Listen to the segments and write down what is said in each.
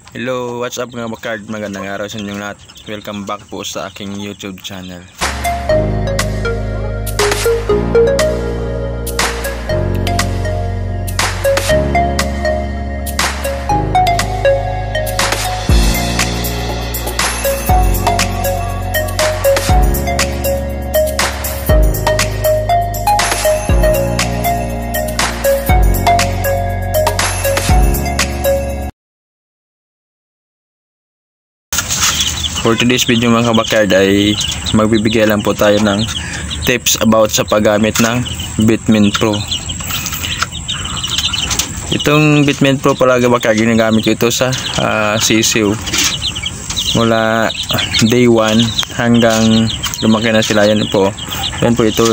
Hello, what's up mga bakard? Magandang araw sa inyong lahat. Welcome back po sa aking YouTube channel. For today's video mga kabakard ay magbibigay lang po tayo ng tips about sa paggamit ng Bitmin Pro. Itong Bitmin Pro pala kabakard, ginagamit ko ito sa sisiw mula day 1 hanggang lumaki na sila. Yan po,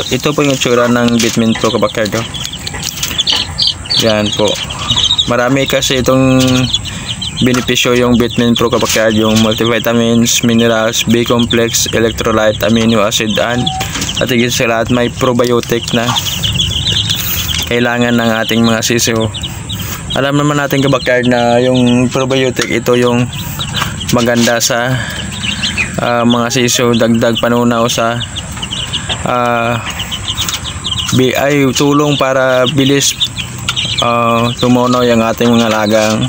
ito po yung tsura ng Bitmin Pro kabakard. Yan po, marami kasi itong benepisyo yung Bitmin Pro kabakard, yung multivitamins, minerals, B-complex, electrolyte, amino acid, at higit sa lahat may probiotic na kailangan ng ating mga sisiw. Alam naman natin kabakard na yung probiotic, ito yung maganda sa mga sisiw, dagdag panunaw sa ay tulong para bilis tumunaw yung ating mga lagang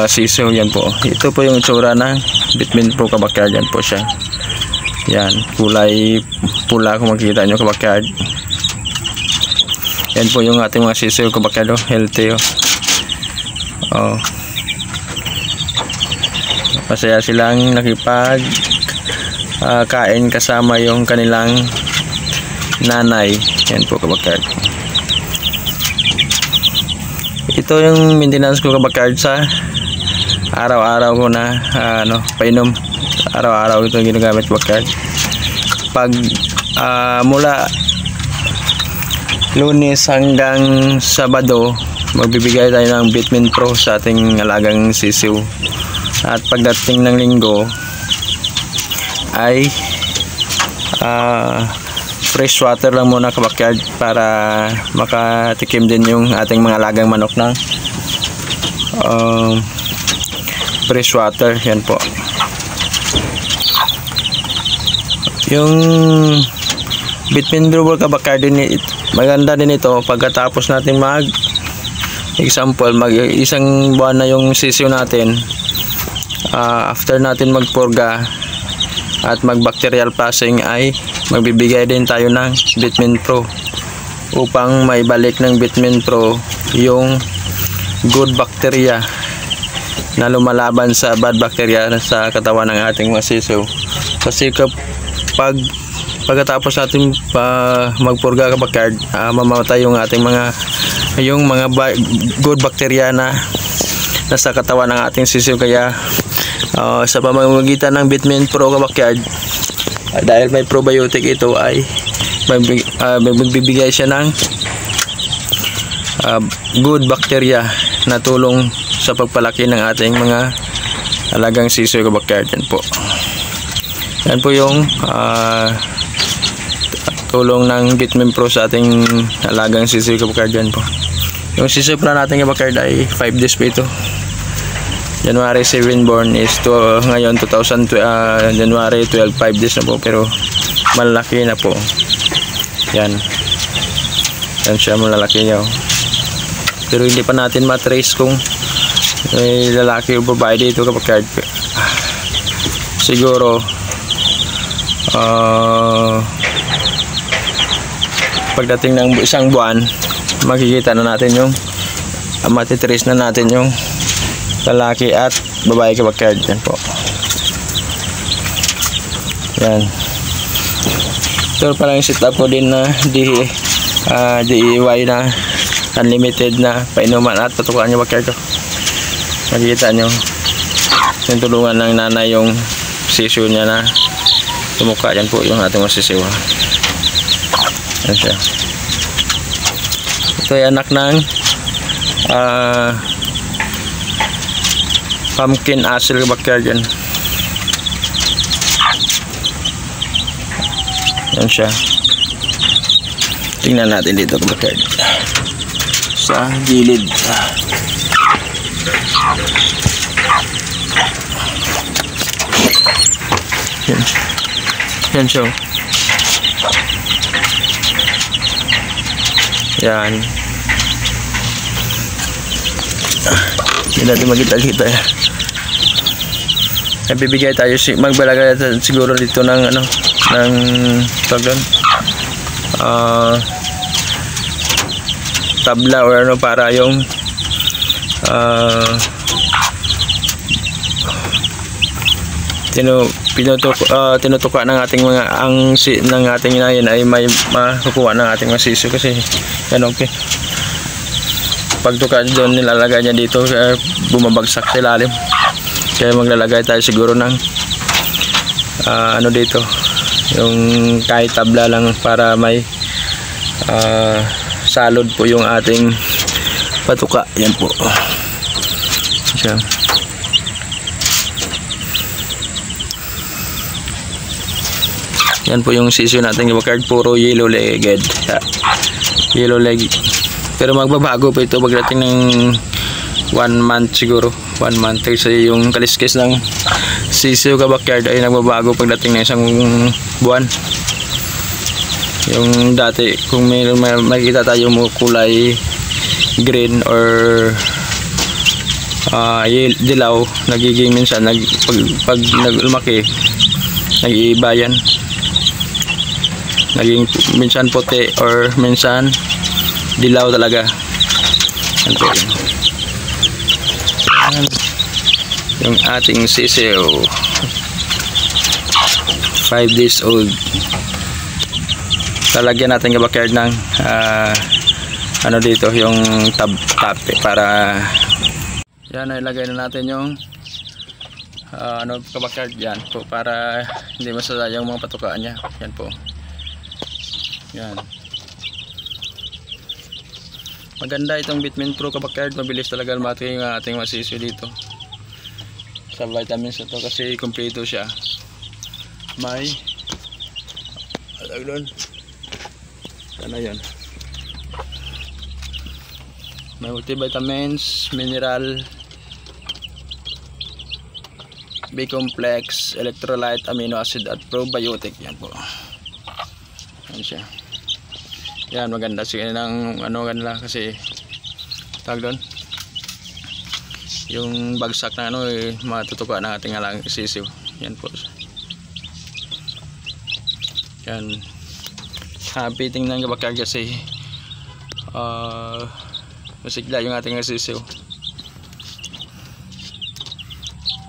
sisiw. Yan po, ito po yung itsura ng Bitmin Pro kabakard. Yan po siya, yan, kulay pula kung makikita nyo kabakard. Yan po yung ating mga sisiw kabakard, healthy. Masaya silang nakipag kain kasama yung kanilang nanay. Yan po kabakard. Ito yung maintenance ko kabakard sa araw-araw ko na painom. Araw-araw ito ginagamit kabakard. Pag mula Lunes hanggang Sabado, magbibigay tayo ng Bitmin Pro sa ating alagang sisiw. At pagdating ng Linggo ay fresh water lang muna kabakard para makatikim din yung ating mga alagang manok ng fresh water. Yan po yung Bitmin Pro kabakard, maganda din ito pagkatapos natin mag isang buwan na yung sisiw natin. After natin magpurga at mag-bacterial passing ay magbibigay din tayo ng Bitmin Pro upang maibalik ng Bitmin Pro yung good bacteria na lumalaban sa bad bacteria sa katawan ng ating mga sisiw. Kasi pagkatapos natin magpurga kabakard, mamamatay yung ating mga good bacteria na nasa katawan ng ating sisiw. Kaya sa pamamagitan ng Bitmin Pro kabakard, dahil may probiotic ito, ay magbibigay siya ng good bacteria na tulong sa pagpalaki ng ating mga alagang sisiw kabakard. Yan po yung tulong ng Bitmin Pro sa ating alagang sisiw kabakard. Yan po yung sisiw pala natin kabakard ay 5 days po ito. January 7 born is ngayon 2012, January 12, 5 days na po, pero malaki na po. Yan siya, malalaki niya. Pero hindi pa natin matrace kung may lalaki o babae dito kabakard. Siguro pagdating ng isang buwan, makikita na natin yung matitrace na natin yung lalaki at babae kabakard. Yan po, yan. Ito pala yung setup ko din na DIY na unlimited na painuman at patukuan nyo bakard. Makikita nyo yung tulungan ng nanay yung sisiw niya na tumuka. Yan po yung ating masisiw. Yan siya. Ito ay anak ng pumpkin asil kabakard. Yan siya. Tingnan natin dito kabakard sa gilid. Yan. Yan siya. Yan. Hindi natin makita-kita. Bibigay tayo, magbalagay siguro dito ng ano, ng tagdan. Tabla or ano para yung tinutuka ng ating mga ng ating inahin ay may makukuha ng ating masiso kasi yan okay. Pagtuka doon nilalagay niya dito bumabagsak sa ilalim, kaya maglalagay tayo siguro ng ano dito yung kahit tabla lang para may salod po yung ating patuka. Yan po siya. Yan po yung sisiyo natin kabakard, puro yellow legged, yellow leg, pero magbabago po ito pagdating ng 1 month siguro, 1 month kasi yung kaliskis ng sisiyo kabakard ay nagbabago pagdating ng isang buwan. Yung dati kung may makikita tayo mo kulay green or dilaw, nagiging minsan pag lumaki nag-iiba yan, naging minsan puti or minsan dilaw talaga. Yung ating sisiyo 5 days old, lalagyan natin kabakard ng ano dito yung tape para yan, ilagay na natin yung ano kabakard yan po para hindi masasayang yung mga patukaan niya. Yan po, yan. Maganda itong Bitmin Pro kabakard, mabilis talaga lumaki yung ating masisyo dito sa vitamins ito kasi kompleto siya. May doon ano yun, may multivitamins, mineral, B-complex, electrolyte, amino acid at probiotic. Yan po, yan siya. Yan, maganda siya ng ano ganla kasi tawag doon yung bagsak na ano matutuka ng ating alang sisiw. Yan po, yan. Happy tingnan kabakard kasi masigla yung ating sisiw.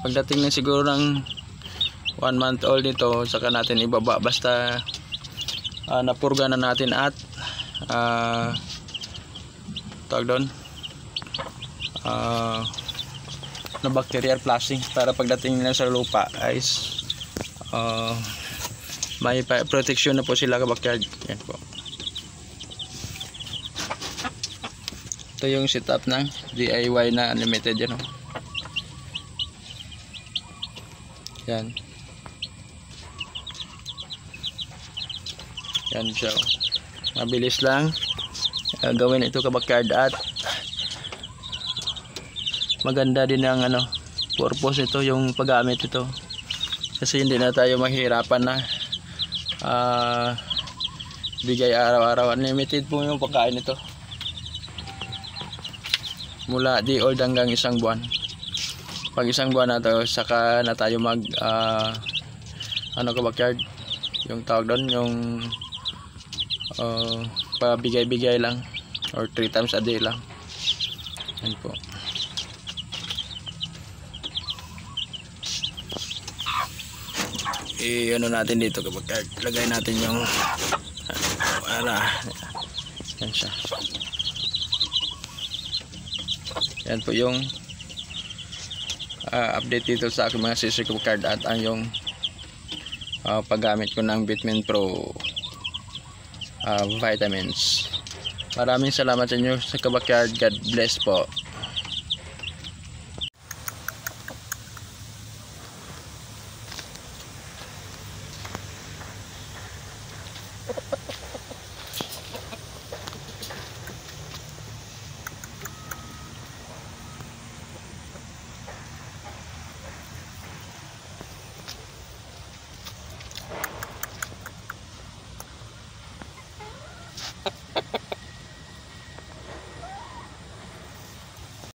Pagdating na siguro ng 1 month old nito saka natin ibaba, basta napurga na natin at tawag doon na bacterial flushing para pagdating nila sa lupa ay may protection na po sila kabakard. Yan po, ito yung setup ng DIY na unlimited yan, yan. Yan siya, mabilis lang gawin ito kabakard at maganda din ang ano purpose ito, yung paggamit ito kasi hindi na tayo mahirapan na bigay araw-araw. Unlimited po yung pagkain ito mula day old hanggang 1 buwan. Pag 1 buwan na to saka na tayo mag ano kabakard yung tawag doon yung pabigay-bigay lang or 3 times a day lang. Yan po. Ano natin dito kabakard, lagay natin yung para yan siya. Yan po yung update dito sa aking mga sisiyo kabakard at ang yung paggamit ko ng Bitmin Pro vitamins. Maraming salamat sa inyo sa kabakard. God bless po.